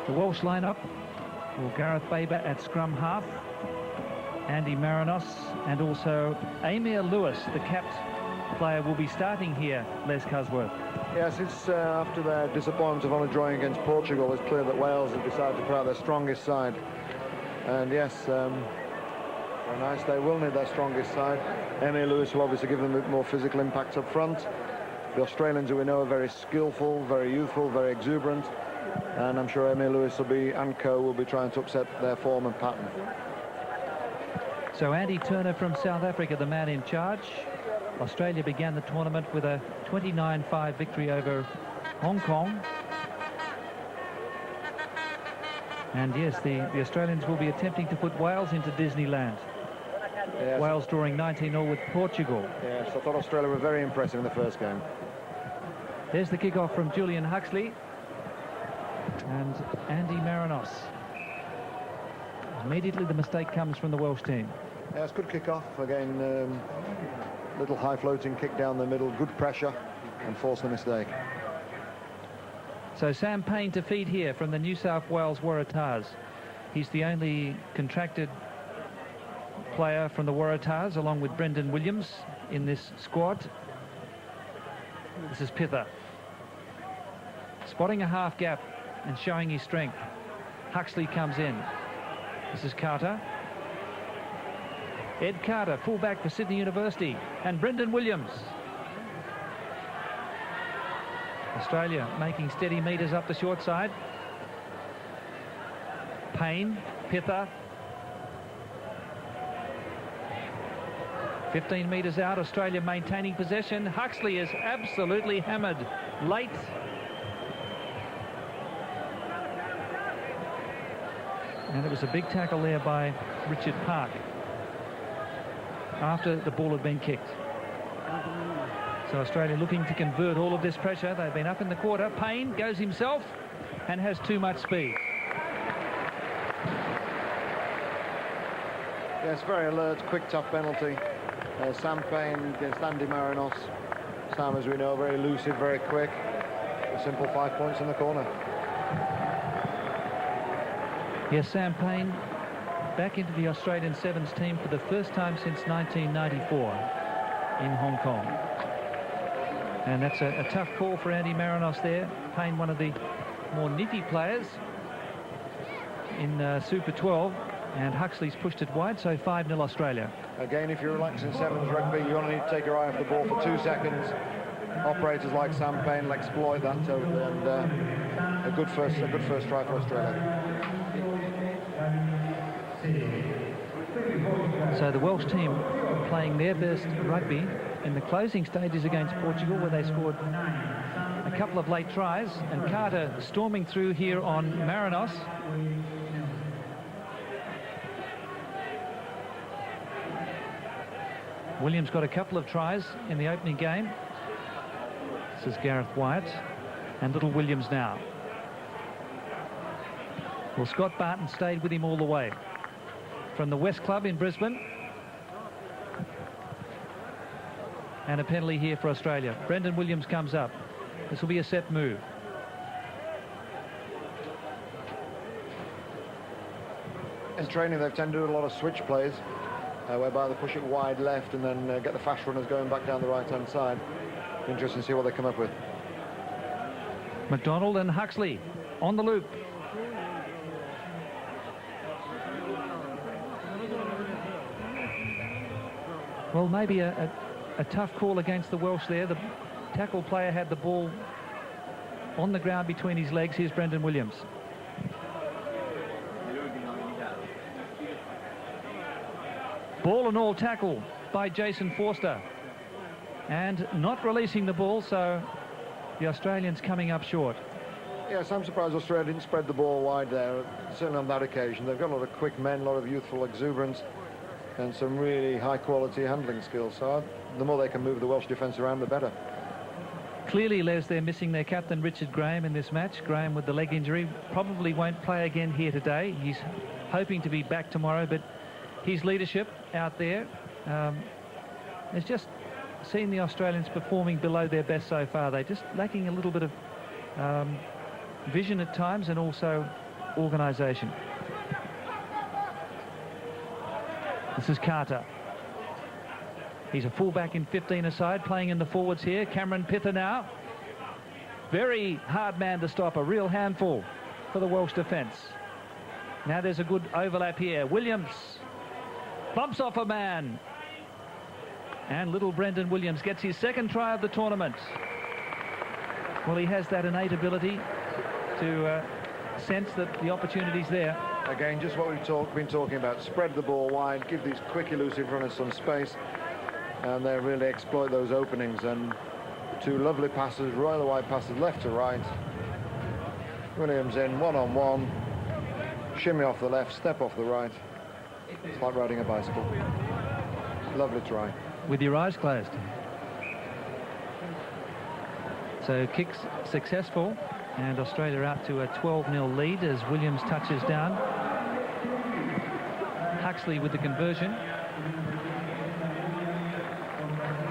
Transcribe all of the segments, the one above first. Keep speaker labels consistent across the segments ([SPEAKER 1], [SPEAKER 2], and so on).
[SPEAKER 1] The Welsh lineup: well, Gareth Baber at scrum half, Andy Marinos, and also Amir Lewis, the capped player, will be starting here, Les Cusworth.
[SPEAKER 2] Yes, it's after their disappointment of only drawing against Portugal, it's clear that Wales have decided to put out their strongest side. And yes, very nice. They will need their strongest side. Amir Lewis will obviously give them a bit more physical impact up front. The Australians, who we know are very skillful, very youthful, very exuberant, and I'm sure Amir Lewis and co will be trying to upset their form and pattern.
[SPEAKER 1] So Andy Turner from South Africa, the man in charge. Australia began the tournament with a 29-5 victory over Hong Kong. And yes, the Australians will be attempting to put Wales into Disneyland. Yes. Wales drawing 19-0 with Portugal.
[SPEAKER 2] Yes, I thought Australia were very impressive in the first game.
[SPEAKER 1] There's the kickoff from Julian Huxley and Andy Marinos. Immediately the mistake comes from the Welsh team.
[SPEAKER 2] Yes, good kick-off. Again, little high-floating kick down the middle, good pressure, and force the mistake.
[SPEAKER 1] So Sam Payne to feed here from the New South Wales Waratahs. He's the only contracted player from the Waratahs, along with Brendan Williams, in this squad. This is Pither, spotting a half gap and showing his strength. Huxley comes in. This is Carter. Ed Carter, fullback for Sydney University, and Brendan Williams. Australia making steady meters up the short side. Payne, Pither. 15 meters out, Australia maintaining possession. Huxley is absolutely hammered late. And it was a big tackle there by Richard Park after the ball had been kicked. So Australia looking to convert all of this pressure. They've been up in the quarter. Payne goes himself and has too much speed.
[SPEAKER 2] Yes, very alert, quick, tough penalty. Sam Payne against Andy Marinos. Sam, as we know, very lucid, very quick. A simple 5 points in the corner.
[SPEAKER 1] Yes, Sam Payne back into the Australian Sevens team for the first time since 1994 in Hong Kong. And that's a tough call for Andy Marinos there. Payne, one of the more nifty players in Super 12, and Huxley's pushed it wide, so 5-0 Australia.
[SPEAKER 2] Again, if you're relaxing Sevens rugby, you only need to take your eye off the ball for 2 seconds. Operators like Sam Payne will exploit that, and a good first try for Australia.
[SPEAKER 1] So the Welsh team playing their best rugby in the closing stages against Portugal, where they scored a couple of late tries, and Carter storming through here on Marinos. Williams got a couple of tries in the opening game. This is Gareth Wyatt and little Williams now. Well, Scott Barton stayed with him all the way from the West Club in Brisbane. And a penalty here for Australia. Brendan Williams comes up. This will be a set move.
[SPEAKER 2] In training, they've tended to do a lot of switch plays, whereby they push it wide left and then get the fast runners going back down the right-hand side. Interesting to see what they come up with.
[SPEAKER 1] McDonald and Huxley on the loop. Well, maybe a tough call against the Welsh there. The tackle player had the ball on the ground between his legs. Here's Brendan Williams. Ball and all tackle by Jason Forster. And not releasing the ball, so the Australians coming up short.
[SPEAKER 2] Yes, I'm surprised Australia didn't spread the ball wide there, certainly on that occasion. They've got a lot of quick men, a lot of youthful exuberance, and some really high-quality handling skills. So the more they can move the Welsh defence around, the better.
[SPEAKER 1] Clearly, Les, they're missing their captain, Richard Graham, in this match. Graham, with the leg injury, probably won't play again here today. He's hoping to be back tomorrow, but his leadership out there has just seen the Australians performing below their best so far. They're just lacking a little bit of vision at times, and also organisation. This is Carter. He's a fullback in 15-a-side, playing in the forwards here. Cameron Pither now. Very hard man to stop, a real handful for the Welsh defence. Now there's a good overlap here. Williams bumps off a man. And little Brendan Williams gets his second try of the tournament. Well, he has that innate ability to sense that the opportunity's there.
[SPEAKER 2] Again, just what we've been talking about. Spread the ball wide, give these quick, elusive runners some space, and they really exploit those openings. And two lovely passes, rather wide passes, left to right. Williams in, one-on-one. Shimmy off the left, step off the right. It's like riding a bicycle. Lovely try.
[SPEAKER 1] With your eyes closed. So kicks successful, and Australia out to a 12-0 lead as Williams touches down. Huxley with the conversion.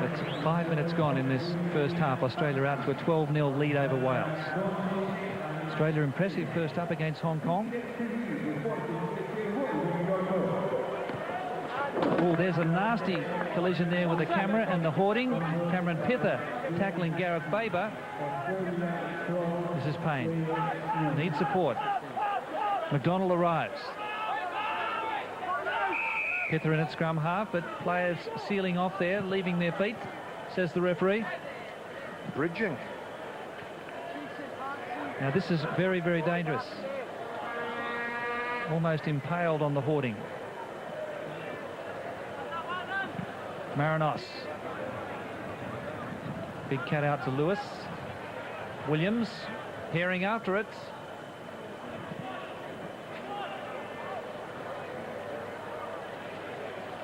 [SPEAKER 1] That's 5 minutes gone in this first half. Australia out to a 12-0 lead over Wales. Australia impressive first up against Hong Kong. Oh, there's a nasty collision there with the camera and the hoarding. Cameron Pither tackling Gareth Faber. This is Payne. Needs support. McDonald arrives. Pither in at scrum half, but players sealing off there, leaving their feet, says the referee.
[SPEAKER 2] Bridging.
[SPEAKER 1] Now this is very, very dangerous. Almost impaled on the hoarding. Marinos. Big cat out to Lewis. Williams herring after it.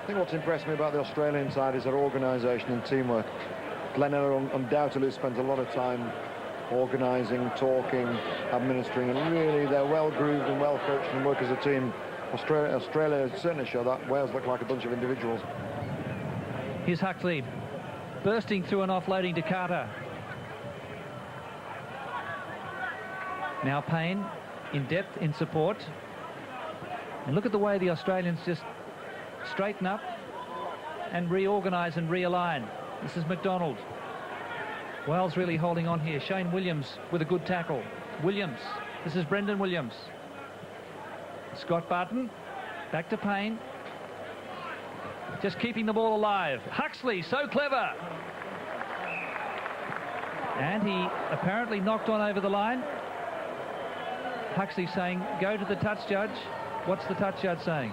[SPEAKER 2] I think what's impressed me about the Australian side is their organisation and teamwork. Glenn Miller undoubtedly spent a lot of time organising, talking, administering, and really they're well grooved and well coached and work as a team. Australia certainly show that. Wales look like a bunch of individuals.
[SPEAKER 1] Here's Huxley bursting through and offloading to Carter. Now Payne in depth in support. And look at the way the Australians just straighten up and reorganise and realign. This is McDonald. Wales really holding on here. Shane Williams with a good tackle. Williams. This is Brendan Williams. Scott Barton. Back to Payne. Just keeping the ball alive. Huxley, so clever. And he apparently knocked on over the line. Huxley saying, go to the touch judge. What's the touch judge saying?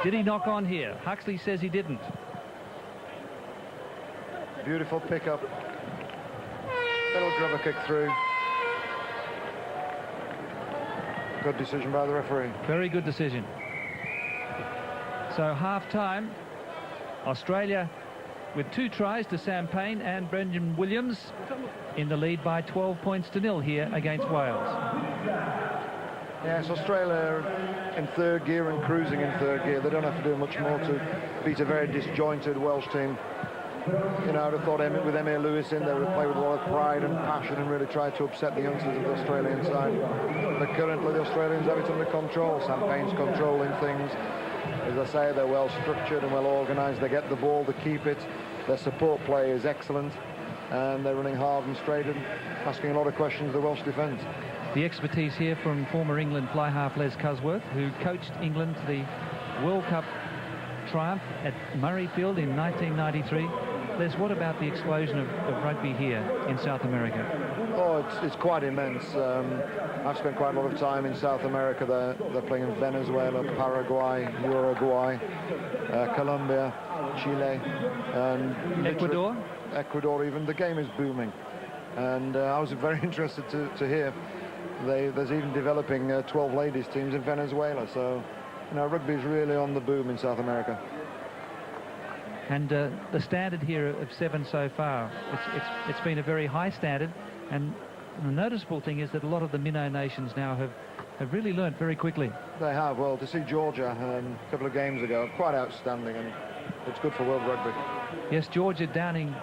[SPEAKER 1] Did he knock on here? Huxley says he didn't.
[SPEAKER 2] Beautiful pickup. Little grubber kick through. Good decision by the referee.
[SPEAKER 1] Very good decision. So half-time, Australia with 2 tries to Sam Payne and Brendan Williams in the lead by 12 points to 0 here against Wales.
[SPEAKER 2] Yes, Australia in third gear and cruising in third gear. They don't have to do much more to beat a very disjointed Welsh team. You know, I'd have thought with Emile Lewis in, they would play with a lot of pride and passion and really try to upset the youngsters of the Australian side. But currently the Australians have it under control. Sam Payne's controlling things. As I say, they're well structured and well organised. They get the ball, they keep it. Their support play is excellent. And they're running hard and straight and asking a lot of questions of the Welsh defence.
[SPEAKER 1] The expertise here from former England fly half Les Cusworth, who coached England to the World Cup triumph at Murrayfield in 1993. Les, what about the explosion of rugby here in South America?
[SPEAKER 2] Oh, it's quite immense. I've spent quite a lot of time in South America. They're playing in Venezuela, Paraguay, Uruguay, Colombia, Chile, and Ecuador even. The game is booming. And I was very interested to hear there's even developing 12 ladies teams in Venezuela. So, you know, rugby is really on the boom in South America.
[SPEAKER 1] And the standard here of 7 so far, it's been a very high standard. And the noticeable thing is that a lot of the minnow nations now have really learnt very quickly.
[SPEAKER 2] They have. Well, to see Georgia a couple of games ago, quite outstanding, and it's good for world rugby.
[SPEAKER 1] Yes, Georgia downing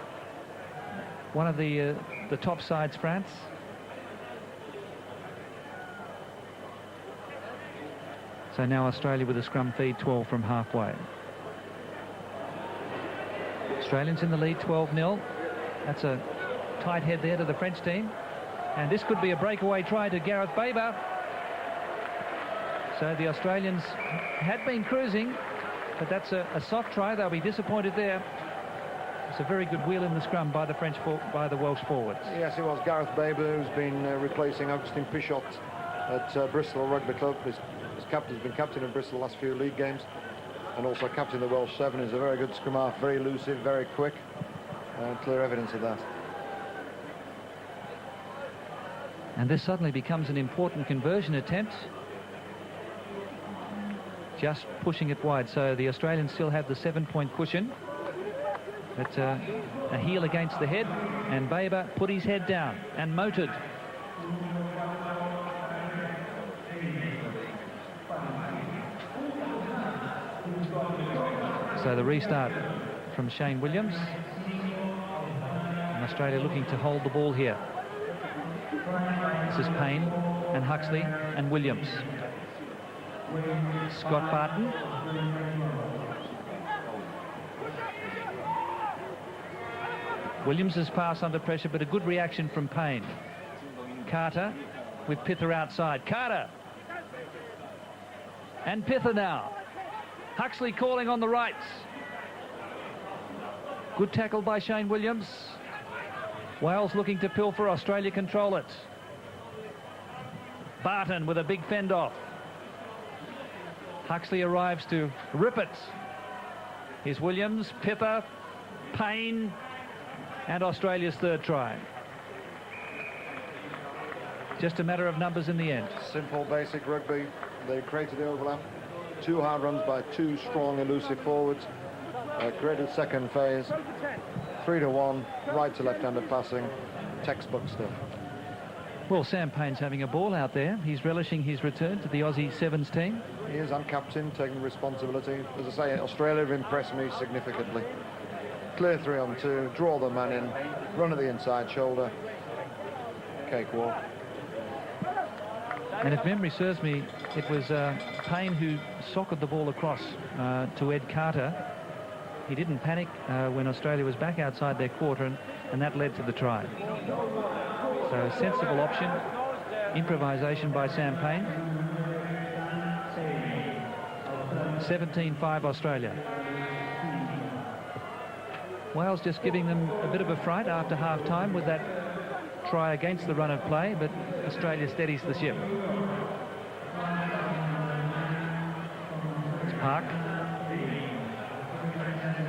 [SPEAKER 1] one of the top sides, France, So now Australia with a scrum feed 12 from halfway. Australians in the lead 12-0. That's a tight head there to the French team. And this could be a breakaway try to Gareth Baber. So the Australians had been cruising, but that's a soft try. They'll be disappointed there. It's a very good wheel in the scrum by the Welsh forwards.
[SPEAKER 2] Yes, it was Gareth Baber, who's been replacing Augustin Pichot at Bristol Rugby Club. His captain has been captain of Bristol the last few league games, and also captain of the Welsh Seven. Is a very good scrum half, very elusive, very quick, and clear evidence of that.
[SPEAKER 1] And this suddenly becomes an important conversion attempt. Just pushing it wide, so the Australians still have the 7-point cushion. But a heel against the head, and Baber put his head down and motored. So the restart from Shane Williams. And Australia looking to hold the ball here. This is Payne and Huxley and Williams. Scott Barton. Williams' pass under pressure, but a good reaction from Payne. Carter with Pither outside. Carter. And Pither now. Huxley calling on the rights. Good tackle by Shane Williams. Wales looking to pilfer. Australia control it. Barton with a big fend off. Huxley arrives to rip it. Here's Williams, Pither, Payne, and Australia's third try. Just a matter of numbers in the end.
[SPEAKER 2] Simple, basic rugby. They created the overlap. 2 hard runs by 2 strong, elusive forwards. Created second phase. 3-1, right to left-handed passing. Textbook stuff.
[SPEAKER 1] Well, Sam Payne's having a ball out there. He's relishing his return to the Aussie Sevens team.
[SPEAKER 2] He is captain, taking responsibility. As I say, Australia have impressed me significantly. Clear 3-on-2, draw the man in, run at the inside shoulder. Cakewalk.
[SPEAKER 1] And if memory serves me, it was Payne who socked the ball across to Ed Carter. He didn't panic when Australia was back outside their quarter, and that led to the try. So a sensible option, improvisation by Sam Payne. 17-5 Australia. Wales just giving them a bit of a fright after half-time with that try against the run of play, but Australia steadies the ship. It's Park.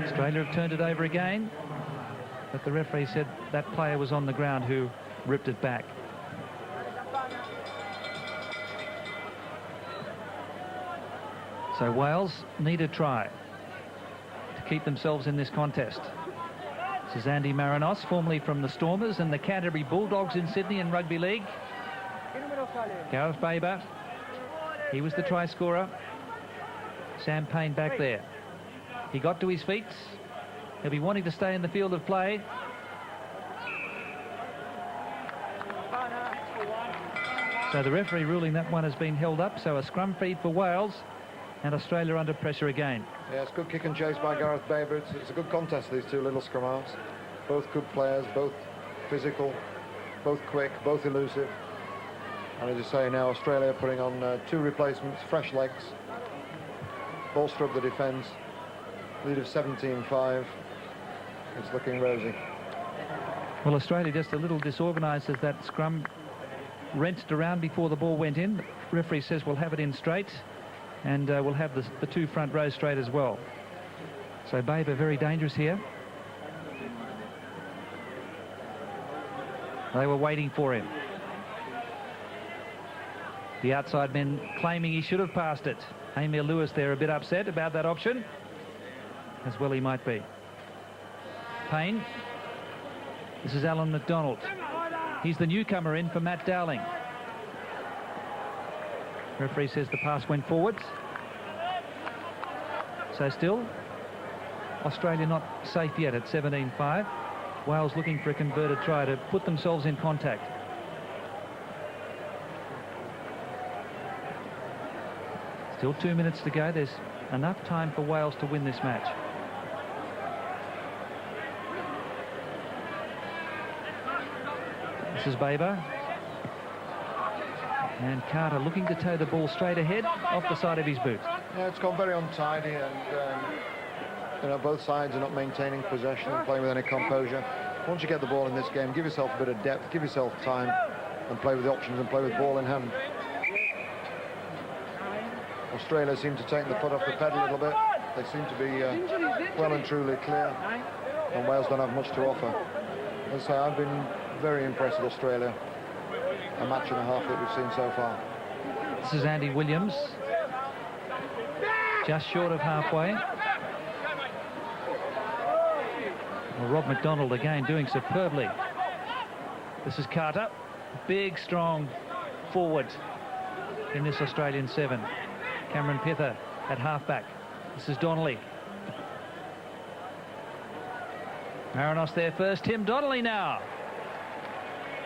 [SPEAKER 1] Australia have turned it over again, but the referee said that player was on the ground who ripped it back. So Wales need a try to keep themselves in this contest. This is Andy Marinos, formerly from the Stormers and the Canterbury Bulldogs in Sydney in Rugby League. Gareth Baber, he was the try scorer. Sam Payne back there. He got to his feet. He'll be wanting to stay in the field of play. So the referee ruling that one has been held up. So a scrum feed for Wales, and Australia under pressure again.
[SPEAKER 2] Yeah, it's good kick and chase by Gareth Baber. It's a good contest, these two little scrum halves. Both good players, both physical, both quick, both elusive. And as you say now, Australia putting on 2 replacements, fresh legs, bolster up the defence, lead of 17-5. It's looking rosy.
[SPEAKER 1] Well, Australia just a little disorganised as that scrum wrenched around before the ball went in. The referee says we'll have it in straight, and we'll have the 2 front rows straight as well. So Baber very dangerous here. They were waiting for him. The outside men claiming he should have passed it. Amir Lewis there a bit upset about that option, as well he might be. Payne. This is Alan McDonald. He's the newcomer in for Matt Dowling. Referee says the pass went forwards. So still, Australia not safe yet at 17-5. Wales looking for a converted try to put themselves in contact. Still 2 minutes to go. There's enough time for Wales to win this match. This is Baber. And Carter looking to tow the ball straight ahead off the side of his boot.
[SPEAKER 2] Yeah, it's gone very untidy, and you know, both sides are not maintaining possession and playing with any composure. Once you get the ball in this game, give yourself a bit of depth, give yourself time, and play with the options and play with ball in hand. Australia seem to take the foot off the pedal a little bit. They seem to be well and truly clear, and Wales don't have much to offer. As I say, I've been very impressed with Australia. A match and a half that we've seen so far.
[SPEAKER 1] This is Andy Williams, just short of halfway. Well, Rob McDonald again doing superbly. This is Carter, big strong forward in this Australian 7. Cameron Pither at halfback. This is Donnelly. Marinos there first. Tim Donnelly now.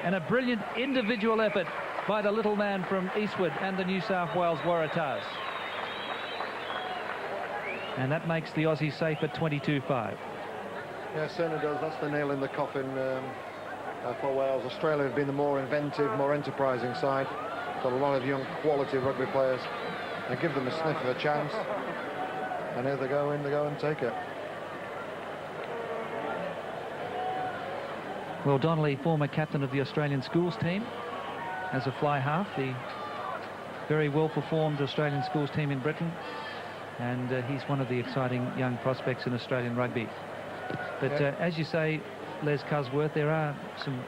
[SPEAKER 1] And a brilliant individual effort by the little man from Eastwood and the New South Wales Waratahs. And that makes the Aussies safe at 22-5.
[SPEAKER 2] Yeah, certainly does. That's the nail in the coffin for Wales. Australia have been the more inventive, more enterprising side. Got a lot of young quality rugby players. They give them a sniff of a chance. And here they go and take it.
[SPEAKER 1] Well, Donnelly, former captain of the Australian schools team, as a fly half, the very well-performed Australian schools team in Britain, and he's one of the exciting young prospects in Australian rugby. But as you say, Les Cusworth, there are some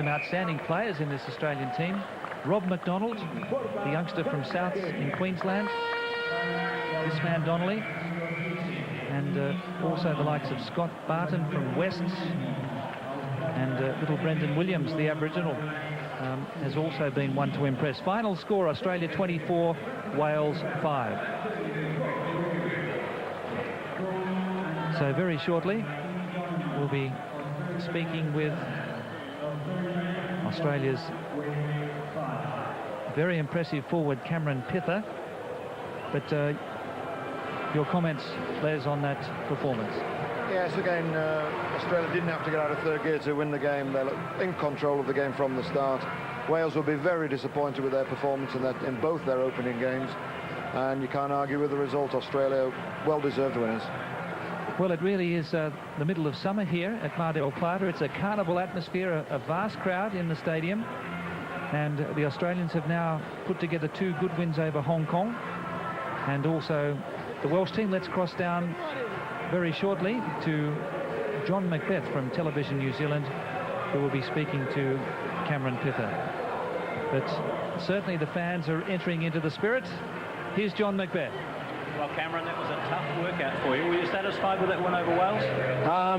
[SPEAKER 1] outstanding players in this Australian team. Rob McDonald, the youngster from South in Queensland, this man Donnelly, and also the likes of Scott Barton from Wests, and little Brendan Williams, the Aboriginal, has also been one to impress. Final score, Australia 24, Wales 5. So very shortly, we'll be speaking with Australia's very impressive forward, Cameron Pither. But your comments, Les, on that performance?
[SPEAKER 2] Yes, again, Australia didn't have to get out of third gear to win the game. They looked in control of the game from the start. Wales will be very disappointed with their performance in both their opening games, and you can't argue with the result. Australia, well-deserved winners.
[SPEAKER 1] Well, it really is the middle of summer here at Mar del Plata. It's a carnival atmosphere, a vast crowd in the stadium, and the Australians have now put together 2 good wins over Hong Kong, and also the Welsh team. Let's cross down very shortly to John Macbeth from Television New Zealand, who will be speaking to Cameron Pither. But certainly the fans are entering into the spirit. Here's John Macbeth.
[SPEAKER 3] Well, Cameron, that was a tough workout for you. Were you satisfied with that win over Wales?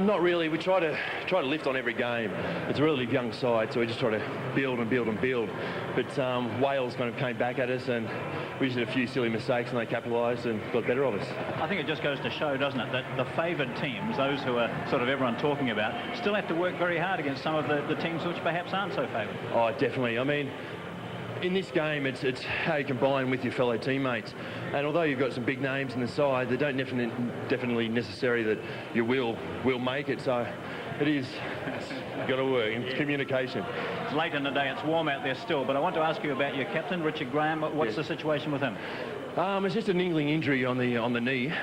[SPEAKER 4] Not really. We try to lift on every game. It's a really young side, so we just try to build and build and build. But Wales kind of came back at us, and we just did a few silly mistakes, and they capitalised and got better of us.
[SPEAKER 3] I think it just goes to show, doesn't it, that the favoured teams, those who are sort of everyone talking about, still have to work very hard against some of the teams which perhaps aren't so favoured.
[SPEAKER 4] Oh, definitely. I mean, in this game, it's how you combine with your fellow teammates. And although you've got some big names in the side, they don't definitely necessary that you will make it. So it is got to work in communication.
[SPEAKER 3] It's late in the day. It's warm out there still. But I want to ask you about your captain, Richard Graham. What's the situation with him?
[SPEAKER 4] It's just a niggling injury on the knee.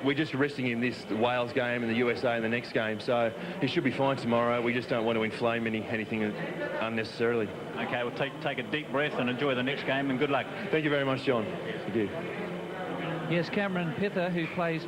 [SPEAKER 4] We're just resting him this Wales game and the USA in the next game, so he should be fine tomorrow. We just don't want to inflame anything unnecessarily. Okay,
[SPEAKER 3] well, take a deep breath and enjoy the next game, and good luck.
[SPEAKER 4] Thank you very much, John. Thank you.
[SPEAKER 1] Yes, Cameron Pither, who plays